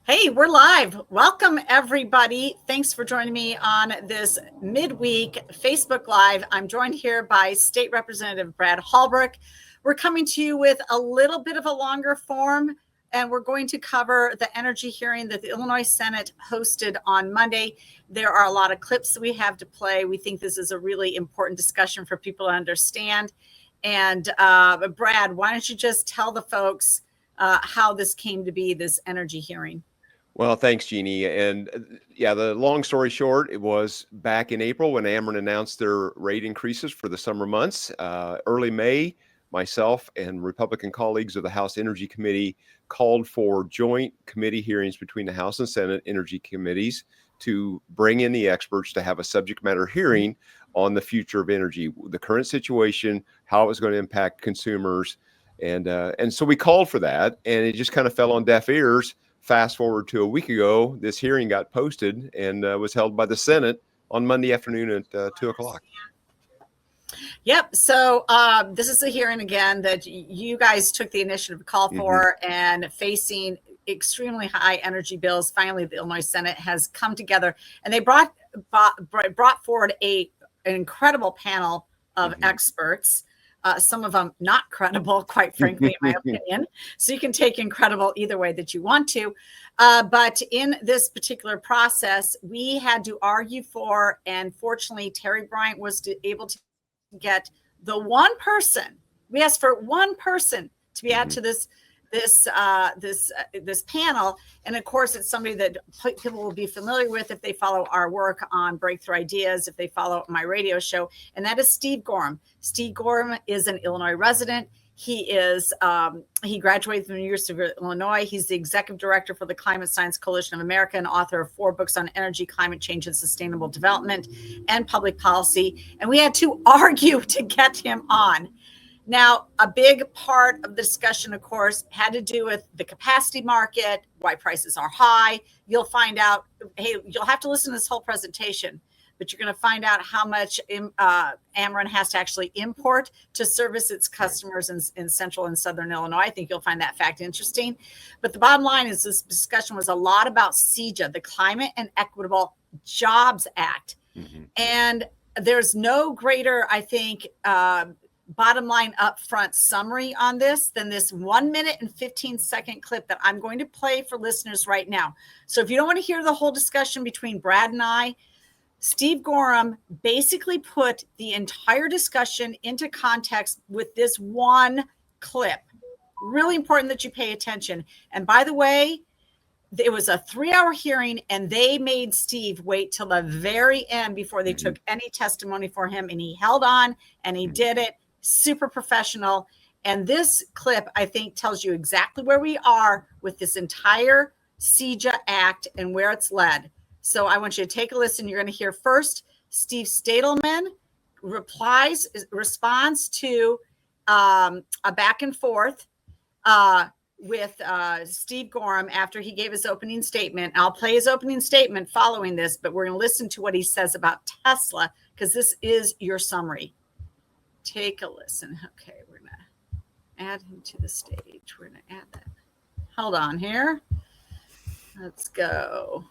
Hey, we're live. Welcome, everybody. Thanks for joining me on this midweek Facebook Live. I'm joined here by State Representative Brad Halbrook. We're coming to you with a little bit of a longer form, and we're going to cover the energy hearing that the Illinois Senate hosted on Monday. There are a lot of clips that we have to play. We think this is a really important discussion for people to understand. And Brad, why don't you just tell the folks how this came to be, this energy hearing? Well, thanks, Jeanne. And the long story short, it was back in April when Ameren announced their rate increases for the summer months. Early May, myself and Republican colleagues of the House Energy Committee called for joint committee hearings between the House and Senate Energy Committees to bring in the experts to have a subject matter hearing on the future of energy, the current situation, how it was going to impact consumers. And so we called for that, and it just kind of fell on deaf ears. Fast forward to a week ago, this hearing got posted and was held by the Senate on Monday afternoon at 2 o'clock. Yep. So this is the hearing again that you guys took the initiative to call for, and facing extremely high energy bills. Finally, the Illinois Senate has come together, and they brought forward an incredible panel of experts. Some of them not credible, quite frankly, in my opinion. So you can take incredible either way that you want to. But in this particular process, we had to argue for, and fortunately, Terry Bryant was able to get the one person. We asked for one person to be added to this panel, and of course it's somebody that people will be familiar with if they follow our work on Breakthrough Ideas, if they follow my radio show, and that is Steve Gorham. Steve Gorham is an Illinois resident. He graduated from the University of Illinois. He's the executive director for the Climate Science Coalition of America and author of 4 books on energy, climate change, and sustainable development and public policy. And we had to argue to get him on. Now, a big part of the discussion, of course, had to do with the capacity market, why prices are high. You'll find out, you'll have to listen to this whole presentation, but you're going to find out how much Ameren has to actually import to service its customers in central and southern Illinois. I think you'll find that fact interesting. But the bottom line is this discussion was a lot about CEJA, the Climate and Equitable Jobs Act. And there's no greater, I think, bottom line upfront summary on this than this 1 minute and 15-second clip that I'm going to play for listeners right now. So if you don't want to hear the whole discussion between Brad and I, Steve Gorham basically put the entire discussion into context with this one clip. Really important that you pay attention. And by the way, it was a 3-hour hearing, and they made Steve wait till the very end before they took any testimony for him, and he held on and he did it. Super professional. And this clip, I think, tells you exactly where we are with this entire CEJA Act and where it's led. So I want you to take a listen. You're going to hear first Steve Stadelman responds to a back and forth with Steve Gorham after he gave his opening statement. I'll play his opening statement following this, but we're going to listen to what he says about Tesla, because this is your summary. Take a listen. Okay, we're going to add him to the stage. We're going to add that. Hold on here. Let's go.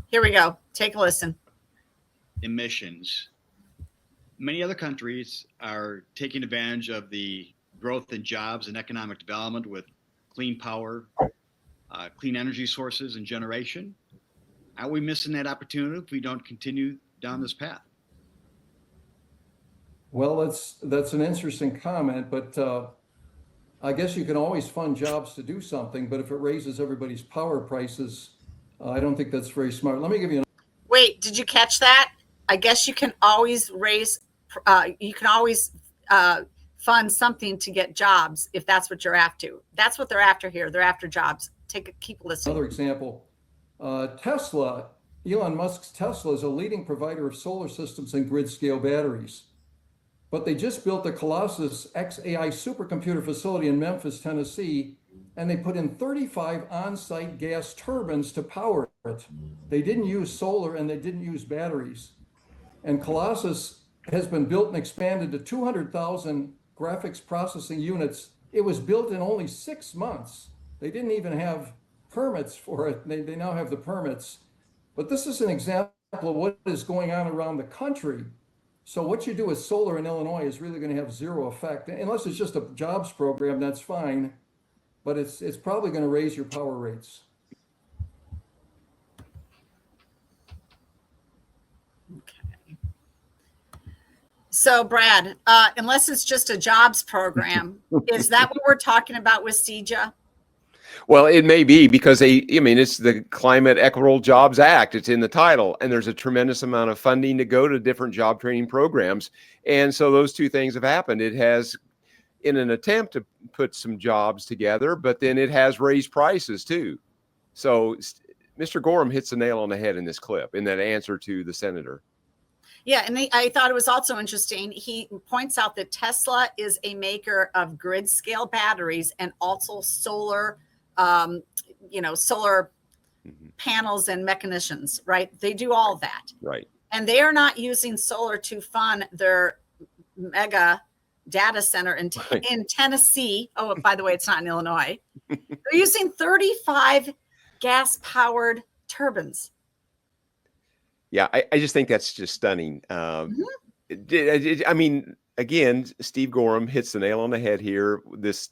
Here we go. Take a listen. Emissions. Many other countries are taking advantage of the growth in jobs and economic development with clean power, clean energy sources, and generation. Are we missing that opportunity if we don't continue down this path? Well, that's an interesting comment, but I guess you can always fund jobs to do something, but if it raises everybody's power prices, I don't think that's very smart. Let me give you Wait, did you catch that? I guess you can always fund something to get jobs if that's what you're after. That's what they're after here. They're after jobs. Keep listening. Another example, Tesla, Elon Musk's Tesla is a leading provider of solar systems and grid scale batteries. But they just built the Caucus XAI supercomputer facility in Memphis, Tennessee, and they put in 35 on-site gas turbines to power it. They didn't use solar and they didn't use batteries. And Caucus has been built and expanded to 200,000 graphics processing units. It was built in only 6 months. They didn't even have permits for it. They now have the permits. But this is an example of what is going on around the country. So what you do with solar in Illinois is really going to have zero effect. Unless it's just a jobs program, that's fine. But it's probably going to raise your power rates. Okay. So Brad, unless it's just a jobs program, is that what we're talking about with CEJA? Well, it may be because it's the Climate Equitable Jobs Act. It's in the title, and there's a tremendous amount of funding to go to different job training programs. And so those two things have happened. It has, in an attempt to put some jobs together, but then it has raised prices too. So Mr. Gorham hits the nail on the head in this clip, in that answer to the senator. Yeah, and I thought it was also interesting. He points out that Tesla is a maker of grid scale batteries and also solar solar panels and mechanicians, right? They do all that. Right. And they are not using solar to fund their mega data center in Tennessee. Oh, by the way, it's not in Illinois. They're using 35 gas powered turbines. Yeah, I just think that's just stunning. I mean, again, Steve Gorham hits the nail on the head here.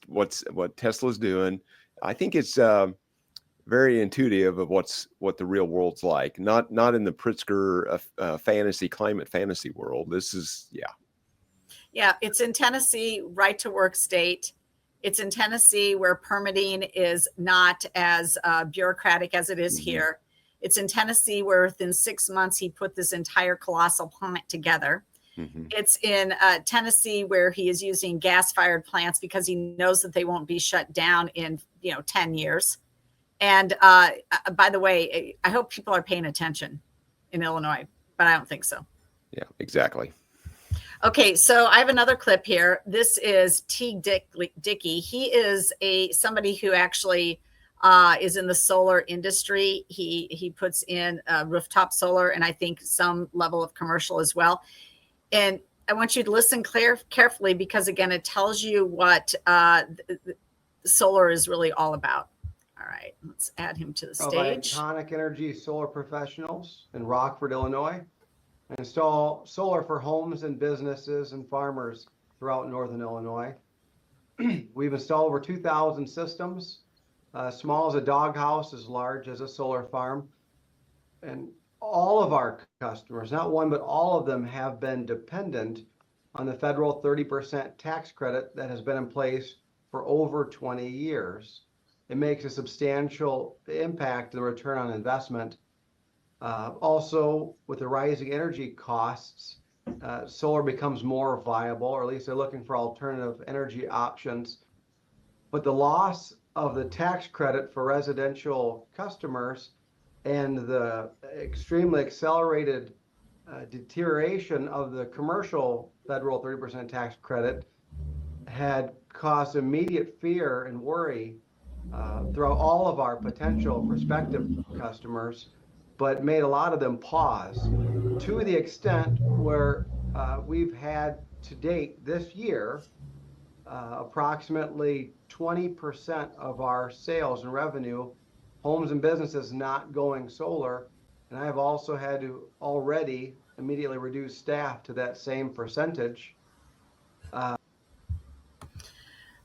What Tesla's doing. I think it's very intuitive of what the real world's like. Not in the Pritzker climate fantasy world. This is Yeah, it's in Tennessee, right to work state. It's in Tennessee where permitting is not as bureaucratic as it is here. It's in Tennessee where within 6 months he put this entire colossal plant together. It's in Tennessee where he is using gas-fired plants because he knows that they won't be shut down in 10 years. And by the way, I hope people are paying attention in Illinois, but I don't think so. Yeah, exactly. Okay, so I have another clip here. This is T. Dickey. He is somebody who actually is in the solar industry. He puts in rooftop solar and I think some level of commercial as well. And I want you to listen carefully because, again, it tells you what solar is really all about. All right, let's add him to the stage. Iconic Energy Solar Professionals in Rockford, Illinois. Install solar for homes and businesses and farmers throughout northern Illinois. We've installed over 2,000 systems, small as a doghouse, as large as a solar farm. And all of our customers, not one, but all of them have been dependent on the federal 30% tax credit that has been in place for over 20 years. It makes a substantial impact to the return on investment. Also, with the rising energy costs, solar becomes more viable, or at least they're looking for alternative energy options. But the loss of the tax credit for residential customers and the extremely accelerated deterioration of the commercial federal 30% tax credit had caused immediate fear and worry throughout all of our potential prospective customers, but made a lot of them pause to the extent where we've had to date this year approximately 20% of our sales and revenue, homes and businesses not going solar. And I have also had to already immediately reduce staff to that same percentage.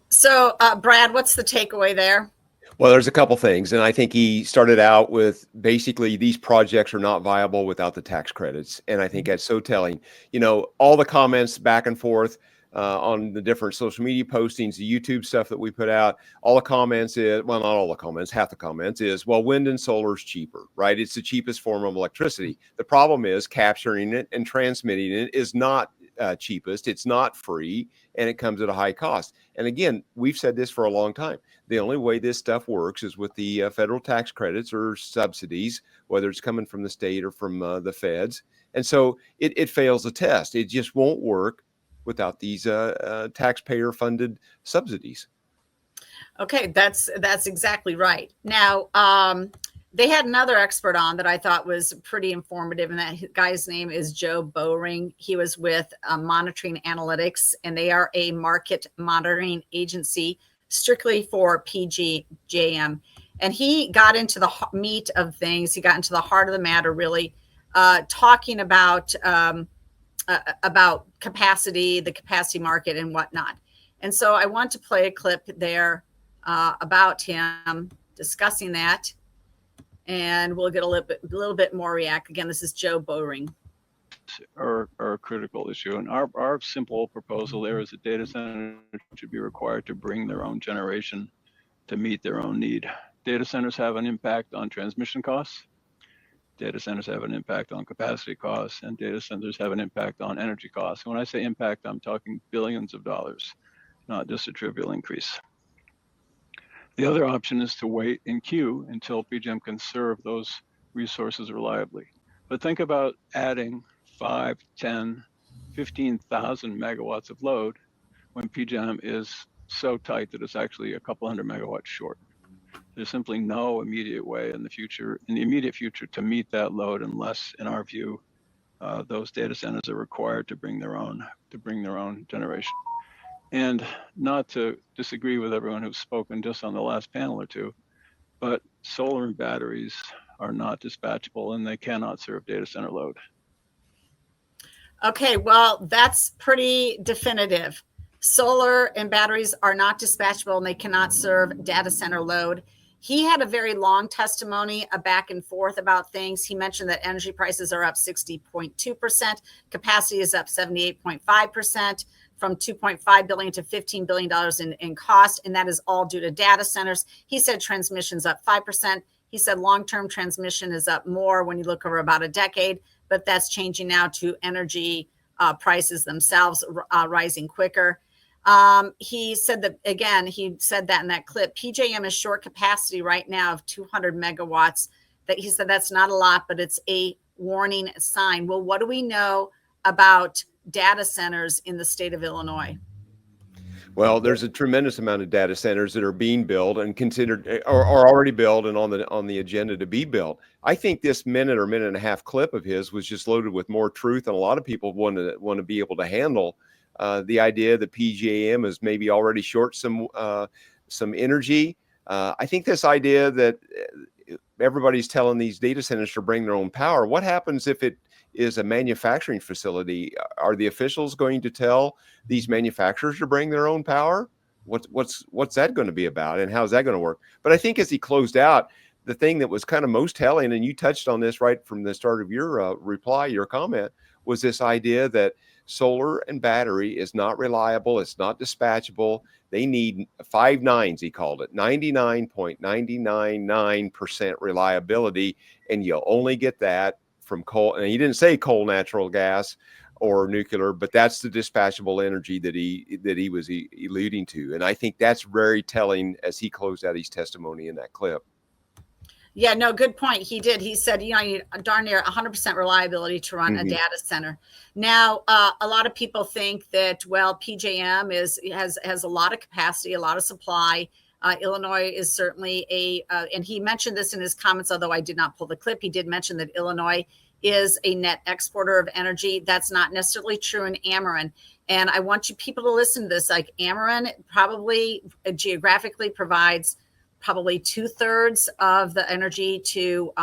So, Brad, what's the takeaway there? Well, there's a couple things. And I think he started out with basically these projects are not viable without the tax credits. And I think that's so telling. All the comments back and forth on the different social media postings, the YouTube stuff that we put out, all the comments is, well, not all the comments, half the comments is, well, wind and solar is cheaper, right? It's the cheapest form of electricity. The problem is capturing it and transmitting it is not cheapest. It's not free, and it comes at a high cost. And again, we've said this for a long time. The only way this stuff works is with the federal tax credits or subsidies, whether it's coming from the state or from the feds. And so it fails the test. It just won't work without these taxpayer-funded subsidies. Okay, that's exactly right. Now, they had another expert on that I thought was pretty informative, and that guy's name is Joe Bowring. He was with Monitoring Analytics, and they are a market monitoring agency strictly for PJM. And he got into the meat of things. He got into the heart of the matter, really, talking about capacity, the capacity market and whatnot. And so I want to play a clip there about him discussing that. And we'll get a little bit more react. Again, this is Joe Bowring. Are a critical issue. And our simple proposal there is that data centers should be required to bring their own generation to meet their own need. Data centers have an impact on transmission costs. Data centers have an impact on capacity costs, and data centers have an impact on energy costs. And when I say impact, I'm talking billions of dollars, not just a trivial increase. The other option is to wait in queue until PJM can serve those resources reliably. But think about adding 5, 10, 15,000 megawatts of load when PJM is so tight that it's actually a couple hundred megawatts short. There's simply no immediate way in the immediate future to meet that load unless, in our view, those data centers are required to bring their own generation. And not to disagree with everyone who's spoken just on the last panel or two, but solar and batteries are not dispatchable and they cannot serve data center load. Okay, well, that's pretty definitive. Solar and batteries are not dispatchable and they cannot serve data center load. He had a very long testimony, a back and forth about things. He mentioned that energy prices are up 60.2%, capacity is up 78.5%, from $2.5 billion to $15 billion in cost, and that is all due to data centers. He said transmission's up 5%. He said long-term transmission is up more when you look over about a decade, but that's changing now to energy prices themselves rising quicker. He said that, again, he said that in that clip, PJM is short capacity right now of 200 megawatts. That he said that's not a lot, but it's a warning sign. Well, what do we know about data centers in the state of Illinois? Well, there's a tremendous amount of data centers that are being built and considered or are already built and on the agenda to be built. I think this minute or minute and a half clip of his was just loaded with more truth, and a lot of people want to be able to handle the idea that PJM is maybe already short some energy. I think this idea that everybody's telling these data centers to bring their own power. What happens if it is a manufacturing facility? Are the officials going to tell these manufacturers to bring their own power? What's that going to be about, and how's that going to work? But I think as he closed out, the thing that was kind of most telling, and you touched on this right from the start of your reply, your comment, was this idea that solar and battery is not reliable. It's not dispatchable. They need 5 nines, he called it, 99.999% reliability. And you'll only get that from coal. And he didn't say coal, natural gas, or nuclear, but that's the dispatchable energy that he was alluding to. And I think that's very telling as he closed out his testimony in that clip. Yeah, no, good point. He did. He said, you need darn near 100% reliability to run a data center. Now, a lot of people think that, well, PJM has a lot of capacity, a lot of supply. Illinois is certainly and he mentioned this in his comments, although I did not pull the clip. He did mention that Illinois is a net exporter of energy. That's not necessarily true in Ameren. And I want you people to listen to this. Like, Ameren probably geographically provides probably 2/3 of the energy to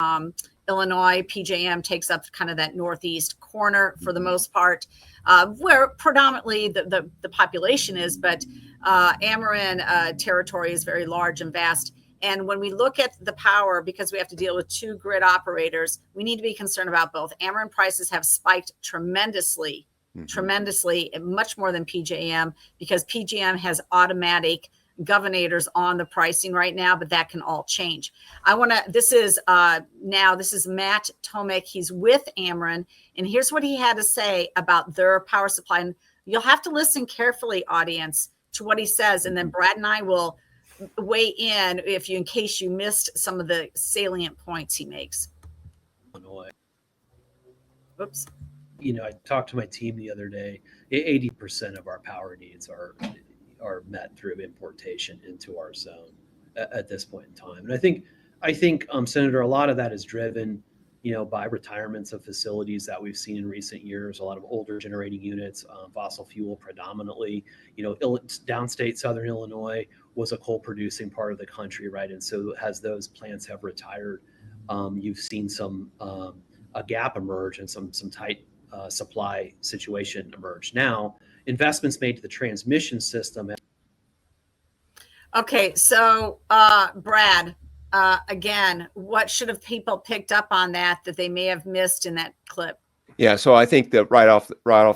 Illinois. PJM takes up kind of that northeast corner for the most part, where predominantly the population is, but Ameren territory is very large and vast. And when we look at the power, because we have to deal with 2 grid operators, we need to be concerned about both. Ameren prices have spiked tremendously, much more than PJM, because PJM has automatic governors on the pricing right now, but that can all change. This is Matt Tomek. He's with Ameren, and here's what he had to say about their power supply. And you'll have to listen carefully, audience, to what he says, and then Brad and I will weigh in in case you missed some of the salient points he makes. Illinois. Oops. I talked to my team the other day. 80% of our power needs are met through importation into our zone at this point in time. And I think, Senator, a lot of that is driven, by retirements of facilities that we've seen in recent years, a lot of older generating units, fossil fuel predominantly, downstate Southern Illinois. was a coal producing part of the country, right? And so as those plants have retired, you've seen a gap emerge and some tight supply situation emerge. Now, investments made to the transmission system. Okay, so Brad, again, what should have people picked up on that they may have missed in that clip? Yeah, so I think that right off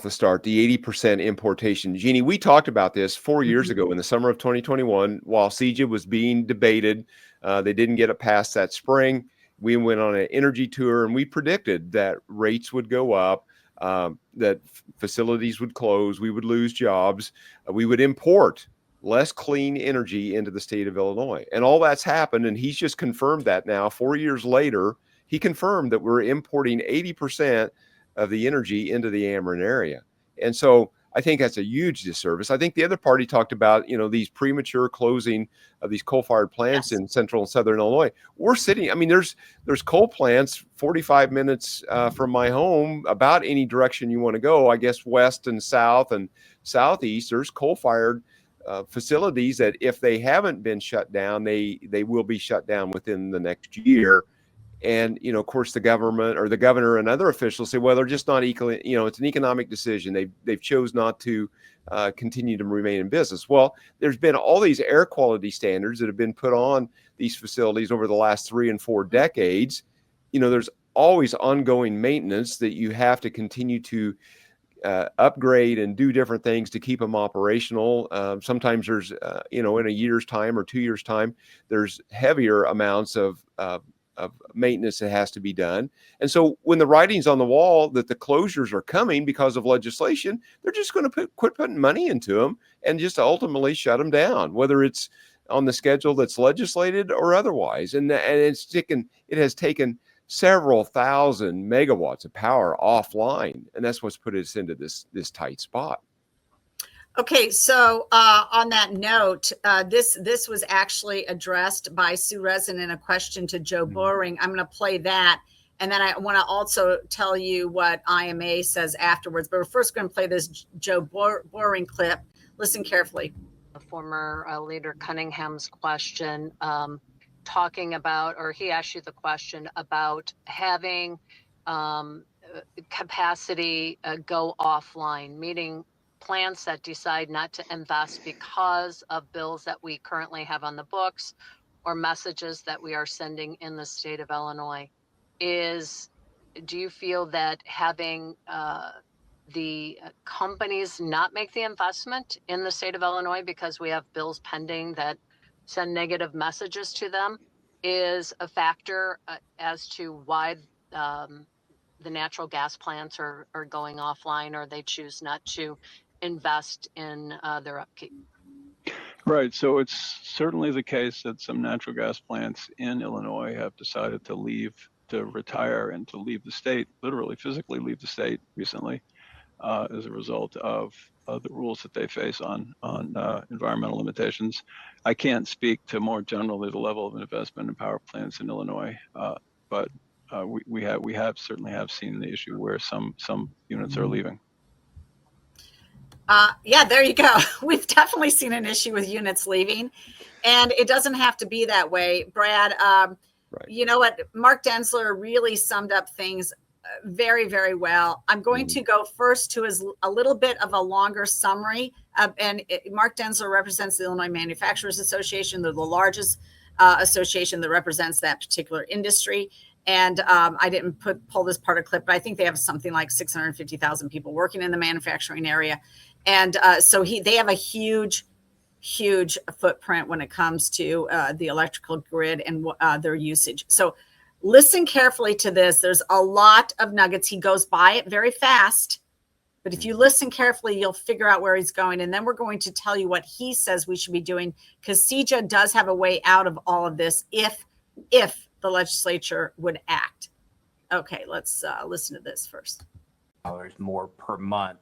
the start, the 80% importation. Jeannie, we talked about this 4 years ago in the summer of 2021 while CEJA was being debated. They didn't get it past that spring. We went on an energy tour and we predicted that rates would go up, that facilities would close, we would lose jobs, we would import less clean energy into the state of Illinois. And all that's happened, and he's just confirmed that now. 4 years later, he confirmed that we're importing 80% of the energy into the Ameren area. And so I think that's a huge disservice. I think the other party talked about, these premature closing of these coal-fired plants in central and southern Illinois. We're sitting, there's coal plants 45 minutes from my home, about any direction you want to go, I guess west and south and southeast. There's coal-fired facilities that if they haven't been shut down, they will be shut down within the next year. And, of course, the government or the governor and other officials say, well, they're just not equally, it's an economic decision. They've chose not to continue to remain in business. Well, there's been all these air quality standards that have been put on these facilities over the last 3 and 4 decades. There's always ongoing maintenance that you have to continue to upgrade and do different things to keep them operational. Sometimes there's, in a year's time or 2 years' time, there's heavier amounts of maintenance that has to be done. And so when the writing's on the wall that the closures are coming because of legislation, they're just going to quit putting money into them and just ultimately shut them down, whether it's on the schedule that's legislated or otherwise. And it has taken several thousand megawatts of power offline. And that's what's put us into this tight spot. Okay, so on that note, this was actually addressed by Sue Resin in a question to Joe Boring. I'm going to play that, and then I want to also tell you what IMA says afterwards. But we're first going to play this Joe Boring clip. Listen carefully. Former leader Cunningham's question, talking about, or he asked you the question about having capacity go offline, meaning plants that decide not to invest because of bills that we currently have on the books or messages that we are sending in the state of Illinois. Do you feel that having the companies not make the investment in the state of Illinois because we have bills pending that send negative messages to them is a factor as to why the natural gas plants are going offline, or they choose not to invest in their upkeep? Right. So it's certainly the case that some natural gas plants in Illinois have decided to retire and to leave the state, literally physically leave the state recently, as a result of the rules that they face on environmental limitations. I can't speak to more generally the level of investment in power plants in Illinois, but we certainly have seen the issue where some units are leaving. Yeah, there you go. We've definitely seen an issue with units leaving, and it doesn't have to be that way, Brad. Right. You know what? Mark Denzler really summed up things very, very well. I'm going to go first to a little bit of a longer summary. Mark Denzler represents the Illinois Manufacturers Association. They're the largest association that represents that particular industry. And I didn't pull this part of clip, but I think they have something like 650,000 people working in the manufacturing area. And so they have a huge footprint when it comes to the electrical grid and their usage. So listen carefully to this. There's a lot of nuggets. He goes by it very fast, but if you listen carefully, you'll figure out where he's going. And then we're going to tell you what he says we should be doing, because CEJA does have a way out of all of this if the legislature would act. Okay, let's listen to this first. More per month,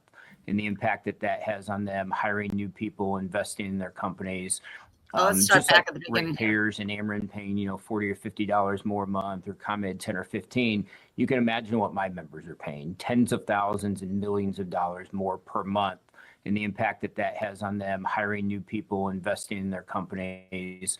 and the impact that has on them, hiring new people, investing in their companies. Let's start back at the beginning. Ratepayers in Ameren paying, $40 or $50 more a month, or ComEd 10 or 15. You can imagine what my members are paying, tens of thousands and millions of dollars more per month. and the impact that that has on them hiring new people, investing in their companies.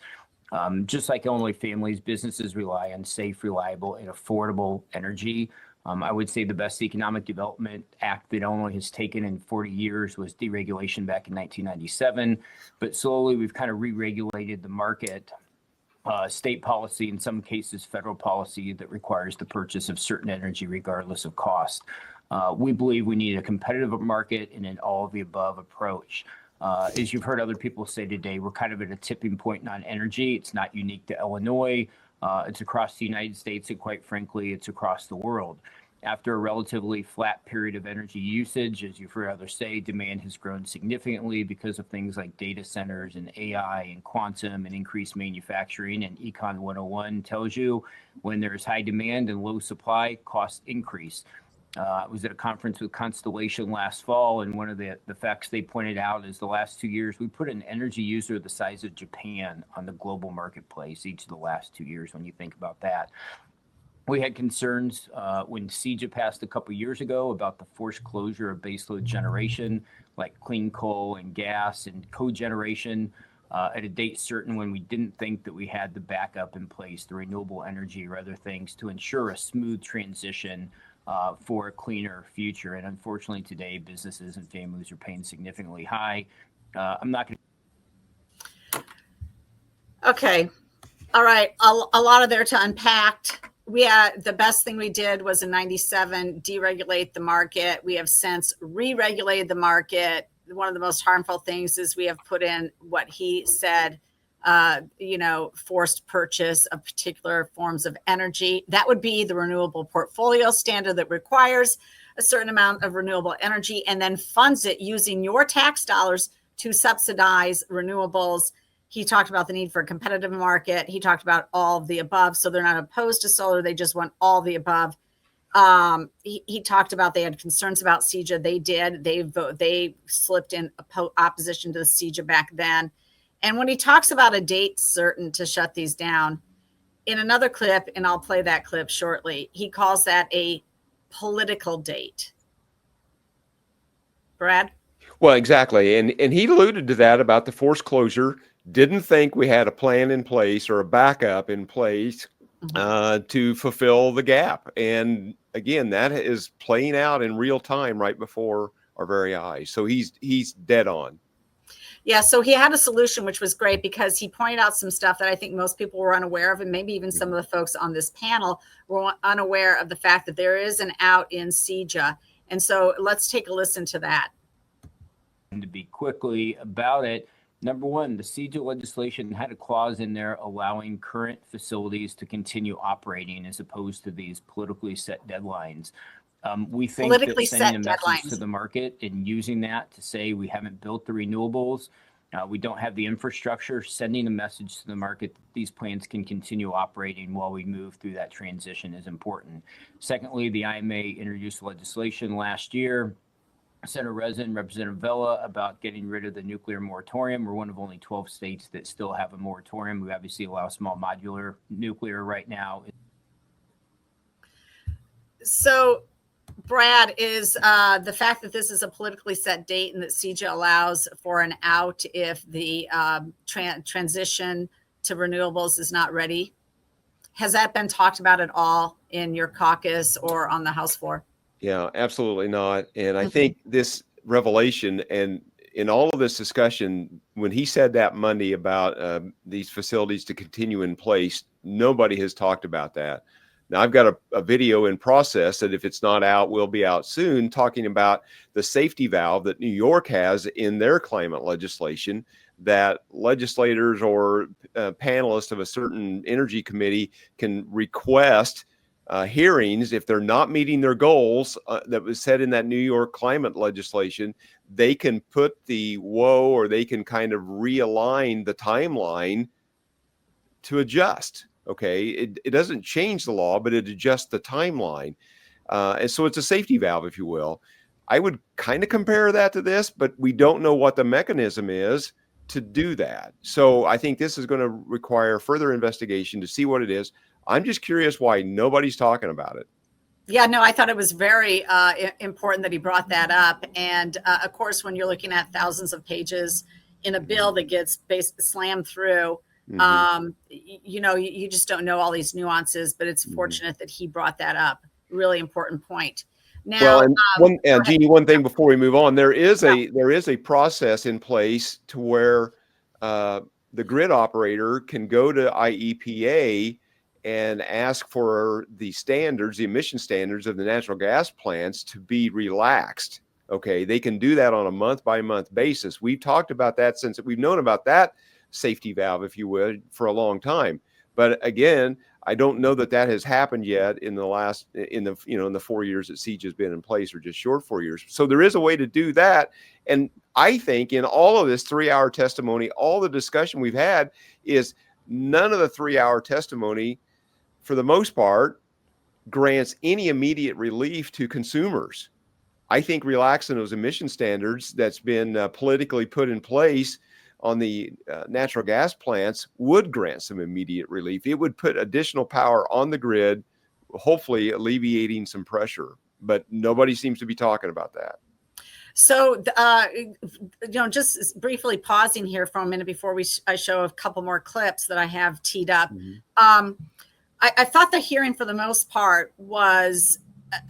Just like Illinois families, businesses rely on safe, reliable, and affordable energy. I would say the best economic development act that Illinois has taken in 40 years was deregulation back in 1997. But slowly we've kind of re-regulated the market. State policy, in some cases federal policy, that requires the purchase of certain energy regardless of cost. We believe we need a competitive market and an all of the above approach. As you've heard other people say today, we're kind of at a tipping point on energy. It's not unique to Illinois. It's across the United States, and quite frankly, it's across the world. After a relatively flat period of energy usage, as you've heard others say, demand has grown significantly because of things like data centers and AI and quantum and increased manufacturing. And Econ 101 tells you when there's high demand and low supply, costs increase. I was at a conference with Constellation last fall, and one of the facts they pointed out is the last 2 years, we put an energy user the size of Japan on the global marketplace each of the last 2 years when you think about that. We had concerns when CEJA passed a couple years ago about the forced closure of baseload generation like clean coal and gas and cogeneration at a date certain when we didn't think that we had the backup in place, the renewable energy or other things to ensure a smooth transition for a cleaner future. And unfortunately today, businesses and families are paying significantly high. I'm not going to. Okay. All right. A lot of there to unpack. The best thing we did was in 97, deregulate the market. We have since re-regulated the market. One of the most harmful things is we have put in what he said, forced purchase of particular forms of energy. That would be the renewable portfolio standard that requires a certain amount of renewable energy and then funds it using your tax dollars to subsidize renewables. He talked about the need for a competitive market. He talked about all of the above. So they're not opposed to solar. They just want all the above. He talked about they had concerns about CEJA. They did. They slipped in opposition to the CEJA back then. And when he talks about a date certain to shut these down, in another clip, and I'll play that clip shortly, he calls that a political date. Brad? Well, exactly. And he alluded to that about the forced closure. Didn't think we had a plan in place or a backup in place to fulfill the gap. And again, that is playing out in real time right before our very eyes. So he's dead on. Yeah, so he had a solution, which was great because he pointed out some stuff that I think most people were unaware of, and maybe even some of the folks on this panel were unaware of the fact that there is an out in CEJA. And so let's take a listen to that. And to be quickly about it, number one, the CEJA legislation had a clause in there allowing current facilities to continue operating as opposed to these politically set deadlines. We think that sending a message to the market and using that to say we haven't built the renewables, we don't have the infrastructure, sending a message to the market that these plants can continue operating while we move through that transition is important. Secondly, the IMA introduced legislation last year, Senator Resin, Representative Vella, about getting rid of the nuclear moratorium. We're one of only 12 states that still have a moratorium. We obviously allow small modular nuclear right now. So, Brad, is the fact that this is a politically set date and that CEJA allows for an out if the transition to renewables is not ready, has that been talked about at all in your caucus or on the House floor? Yeah, absolutely not. And I think this revelation and in all of this discussion, when he said that Monday about these facilities to continue in place, nobody has talked about that. Now, I've got a video in process that if it's not out, will be out soon, talking about the safety valve that New York has in their climate legislation that legislators or panelists of a certain energy committee can request hearings if they're not meeting their goals that was set in that New York climate legislation. They can put the whoa, or they can kind of realign the timeline to adjust. Okay, it doesn't change the law, but it adjusts the timeline. And so it's a safety valve, if you will. I would kind of compare that to this, but we don't know what the mechanism is to do that. So I think this is going to require further investigation to see what it is. I'm just curious why nobody's talking about it. Yeah, no, I thought it was very important that he brought that up. And of course, when you're looking at thousands of pages in a bill that gets slammed through, you just don't know all these nuances. But it's fortunate that he brought that up. Really important point. Now, well, and Jeannie, one thing before we move on, there is a process in place to where the grid operator can go to IEPA and ask for the standards, the emission standards of the natural gas plants to be relaxed. Okay, they can do that on a month-by-month basis. We've talked about that since we've known about that safety valve, if you would, for a long time. But again, I don't know that has happened yet in the 4 years that Siege has been in place, or just short 4 years. So there is a way to do that. And I think in all of this 3-hour testimony, all the discussion we've had is none of the 3-hour testimony, for the most part, grants any immediate relief to consumers. I think relaxing those emission standards that's been politically put in place on the natural gas plants would grant some immediate relief. It would put additional power on the grid, hopefully alleviating some pressure. But nobody seems to be talking about that. So, just briefly pausing here for a minute before I show a couple more clips that I have teed up. I thought the hearing, for the most part, was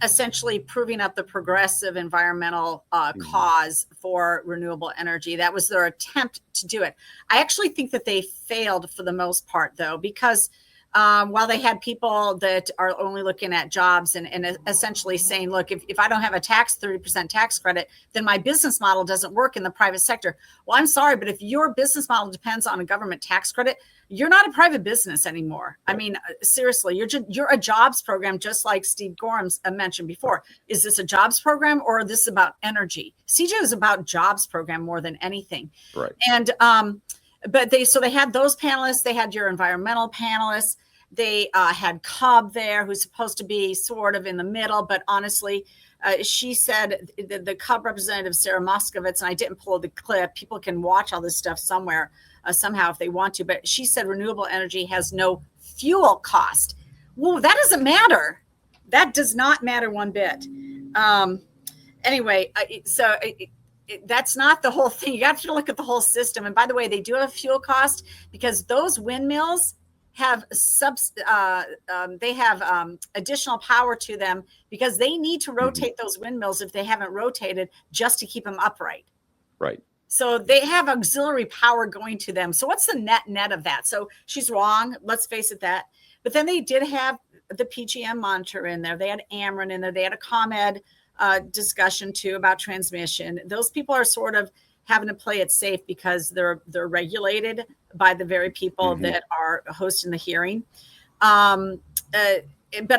essentially proving up the progressive environmental cause for renewable energy. That was their attempt to do it. I actually think that they failed for the most part, though, because while they had people that are only looking at jobs and essentially saying, look, if I don't have a 30% tax credit, then my business model doesn't work in the private sector. Well, I'm sorry, but if your business model depends on a government tax credit, you're not a private business anymore. I mean, seriously, you're a jobs program, just like Steve Gorham mentioned before. Is this a jobs program, or is this about energy? CJ is about jobs program more than anything. Right. And but they had those panelists. They had your environmental panelists. They had Cobb there, who's supposed to be sort of in the middle, but honestly, she said, the Cobb representative, Sarah Moskovitz, and I didn't pull the clip. People can watch all this stuff somewhere, somehow, if they want to. But she said renewable energy has no fuel cost. Well, that doesn't matter. That does not matter one bit. Anyway, that's not the whole thing. You have to look at the whole system. And by the way, they do have fuel cost because those windmills have additional power to them because they need to rotate those windmills if they haven't rotated, just to keep them upright. Right. So they have auxiliary power going to them. So what's the net of that? So she's wrong. Let's face it, that. But then they did have the PGM monitor in there. They had Ameren in there. They had a ComEd discussion too about transmission. Those people are sort of having to play it safe because they're regulated by the very people that are hosting the hearing. But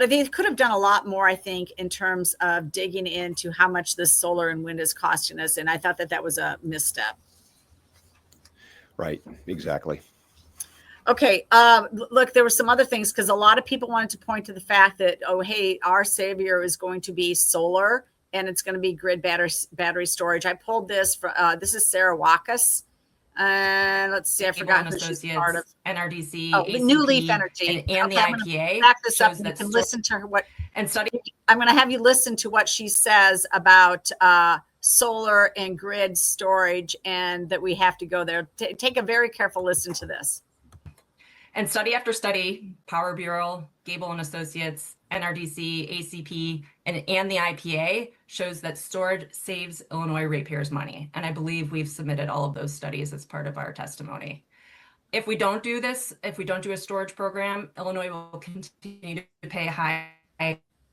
they could have done a lot more, I think, in terms of digging into how much this solar and wind is costing us. And I thought that was a misstep. Right. Exactly. Okay. Look, there were some other things because a lot of people wanted to point to the fact that, oh, hey, our savior is going to be solar and it's going to be grid battery storage. I pulled this from, this is Sarah Caucus. And let's see, I forgot who she's part of. NRDC, ACP, New Leaf Energy, and the IPA. Back this up, and you can listen to her. I'm going to have you listen to what she says about solar and grid storage, and that we have to go there. Take a very careful listen to this. And study after study, Power Bureau, Gable and Associates, NRDC, ACP, and the IPA shows that storage saves Illinois ratepayers money. And I believe we've submitted all of those studies as part of our testimony. If we don't do this, if we don't do a storage program, Illinois will continue to pay high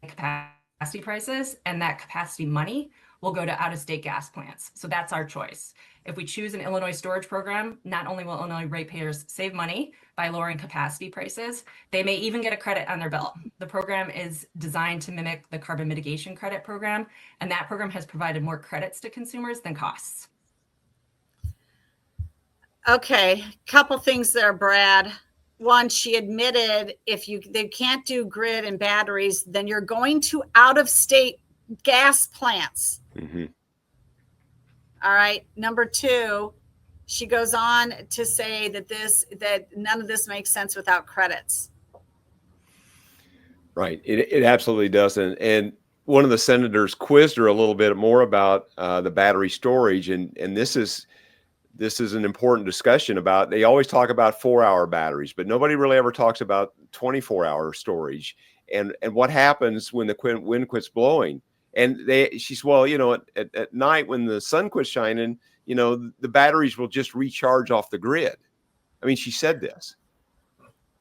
capacity prices, and that capacity money will go to out-of-state gas plants. So that's our choice. If we choose an Illinois storage program, not only will Illinois ratepayers save money by lowering capacity prices, they may even get a credit on their bill. The program is designed to mimic the carbon mitigation credit program, and that program has provided more credits to consumers than costs. Okay, couple things there, Brad. One, she admitted they can't do grid and batteries, then you're going to out-of-state gas plants. All right. Number two, she goes on to say that none of this makes sense without credits. Right. It absolutely doesn't. And one of the senators quizzed her a little bit more about the battery storage, and this is an important discussion about. They always talk about 4-hour batteries, but nobody really ever talks about 24-hour storage and what happens when the wind quits blowing. And she said, well, at night when the sun quits shining, the batteries will just recharge off the grid. I mean, she said this.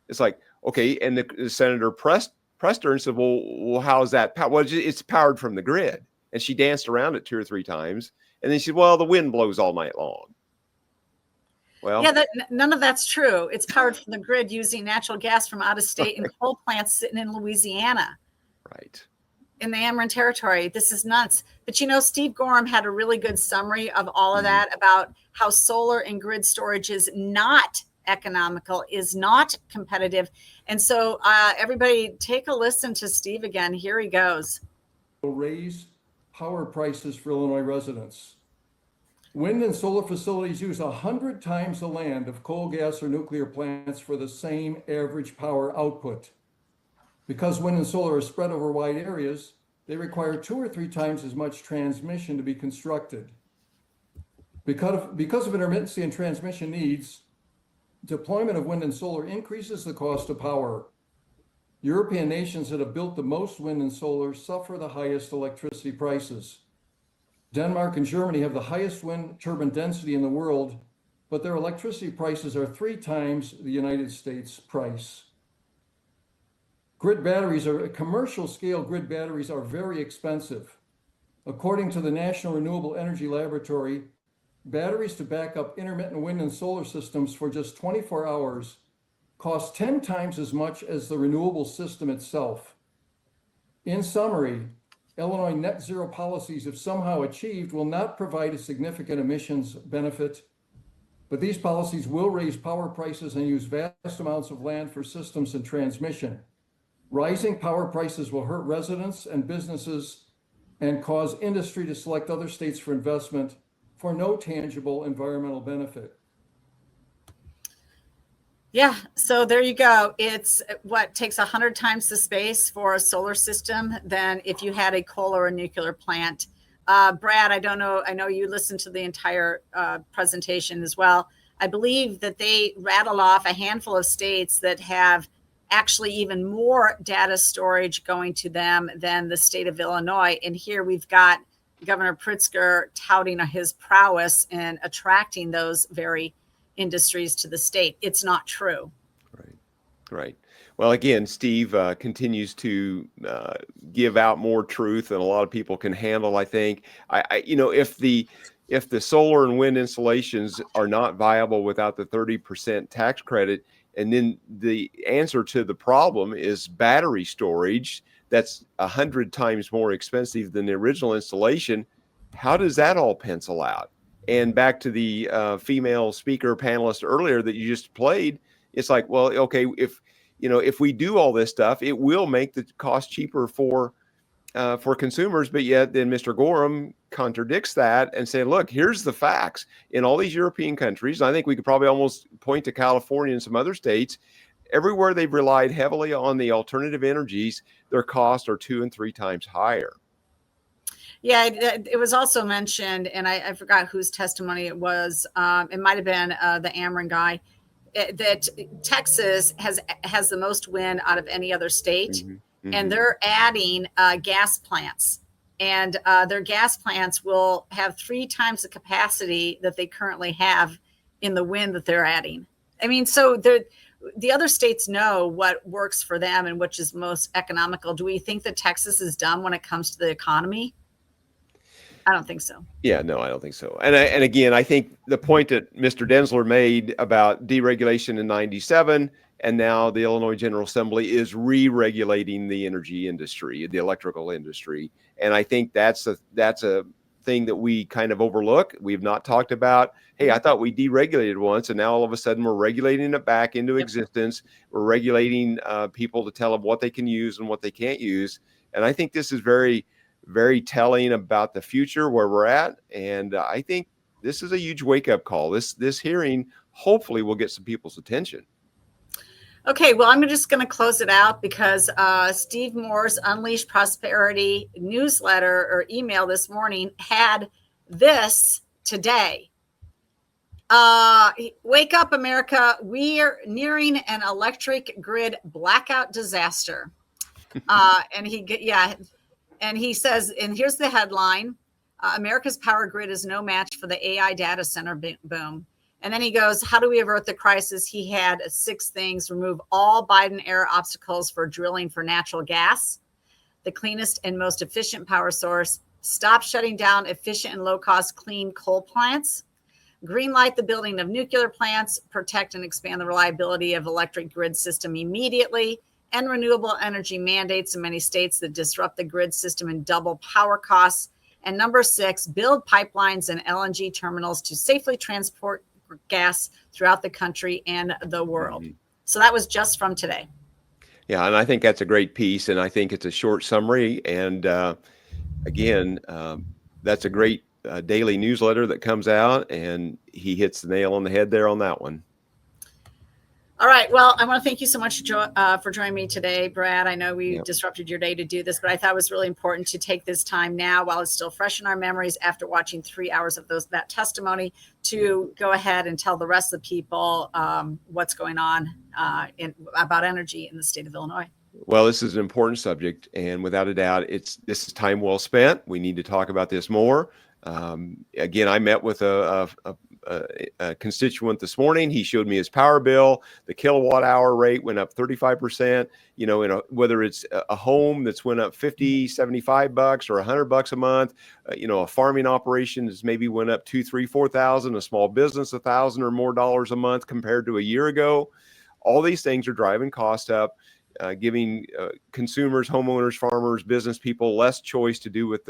It's like, okay, and the senator pressed her and said, well, how is that? Well, it's powered from the grid. And she danced around it 2 or 3 times. And then she said, well, the wind blows all night long. Well, yeah, none of that's true. It's powered from the grid using natural gas from out of state and coal plants sitting in Louisiana. Right. In the Ameren territory. This is nuts. But Steve Gorham had a really good summary of all of that about how solar and grid storage is not economical, is not competitive. And so everybody take a listen to Steve again. Here he goes. Will raise power prices for Illinois residents. Wind and solar facilities use 100 times the land of coal, gas, or nuclear plants for the same average power output. Because wind and solar are spread over wide areas, they require 2 or 3 times as much transmission to be constructed. Because of intermittency and transmission needs, deployment of wind and solar increases the cost of power. European nations that have built the most wind and solar suffer the highest electricity prices. Denmark and Germany have the highest wind turbine density in the world, but their electricity prices are 3 times the United States price. Commercial scale grid batteries are very expensive. According to the National Renewable Energy Laboratory, batteries to back up intermittent wind and solar systems for just 24 hours cost 10 times as much as the renewable system itself. In summary, Illinois net zero policies, if somehow achieved, will not provide a significant emissions benefit, but these policies will raise power prices and use vast amounts of land for systems and transmission. Rising power prices will hurt residents and businesses and cause industry to select other states for investment for no tangible environmental benefit. Yeah, so there you go. It's what takes 100 times the space for a solar system than if you had a coal or a nuclear plant. Brad, I don't know. I know you listened to the entire presentation as well. I believe that they rattle off a handful of states that have actually even more data storage going to them than the state of Illinois. And here we've got Governor Pritzker touting his prowess in attracting those very industries to the state. It's not true. Right. Well, again, Steve continues to give out more truth than a lot of people can handle. I think, if the solar and wind installations are not viable without the 30% tax credit, and then the answer to the problem is battery storage, that's 100 times more expensive than the original installation. How does that all pencil out? And back to the female speaker panelist earlier that you just played, it's like, well, okay, if we do all this stuff, it will make the cost cheaper for consumers. But yet then Mr. Gorham contradicts that and say, look, here's the facts. In all these European countries, I think we could probably almost point to California and some other states, everywhere they've relied heavily on the alternative energies, their costs are 2 and 3 times higher. Yeah, it was also mentioned, and I forgot whose testimony it was. It might have been the Ameren guy, that Texas has the most wind out of any other state, mm-hmm. and they're adding gas plants, and their gas plants will have 3 times the capacity that they currently have in the wind that they're adding. I mean, so the other states know what works for them and which is most economical. Do we think that Texas is dumb when it comes to the economy? I don't think so. Yeah, no, I don't think so. And again, I think the point that Mr. Densler made about deregulation in '97, and now the Illinois General Assembly is re-regulating the energy industry, the electrical industry. And I think that's a thing that we kind of overlook. We've not talked about, hey, I thought we deregulated once, and now all of a sudden we're regulating it back into existence. We're regulating people to tell them what they can use and what they can't use. And I think this is very, very telling about the future where we're at. And I think this is a huge wake-up call. This hearing hopefully will get some people's attention. Okay, well, I'm just going to close it out because Steve Moore's Unleash Prosperity newsletter or email this morning had this today. Wake up, America. We are nearing an electric grid blackout disaster. And he says, and here's the headline, America's power grid is no match for the AI data center boom. And then he goes, how do we avert the crisis? He had 6 things: remove all Biden era obstacles for drilling for natural gas, the cleanest and most efficient power source, stop shutting down efficient and low cost clean coal plants, greenlight the building of nuclear plants, protect and expand the reliability of electric grid system immediately, and renewable energy mandates in many states that disrupt the grid system and double power costs. And number 6, build pipelines and LNG terminals to safely transport gas throughout the country and the world. So that was just from today. Yeah, and I think that's a great piece, and I think it's a short summary. And again, that's a great daily newsletter that comes out, and he hits the nail on the head there on that one. All right. Well, I want to thank you so much for joining me today, Brad. I know we disrupted your day to do this, but I thought it was really important to take this time now while it's still fresh in our memories after watching 3 hours of that testimony to go ahead and tell the rest of the people what's going on about energy in the state of Illinois. Well, this is an important subject, and without a doubt, this is time well spent. We need to talk about this more. Again, I met with a constituent this morning. He showed me his power bill. The kilowatt hour rate went up 35%. You know, whether it's a home that's went up $50, $75 or $100 a month, you know, a farming operation has maybe went up $2,000, $3,000, $4,000, a small business $1,000 or more a month compared to a year ago. All these things are driving costs up. Giving consumers, homeowners, farmers, business people less choice to do with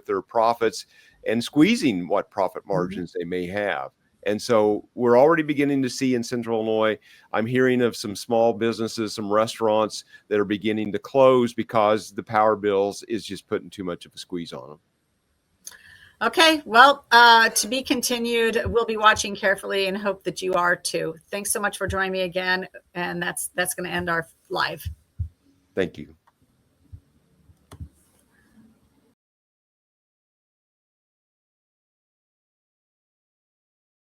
their profits, and squeezing what profit margins they may have. And so we're already beginning to see in Central Illinois, I'm hearing of some small businesses, some restaurants that are beginning to close because the power bills is just putting too much of a squeeze on them. Okay, well, to be continued. We'll be watching carefully and hope that you are too. Thanks so much for joining me again. And that's going to end our live. Thank you.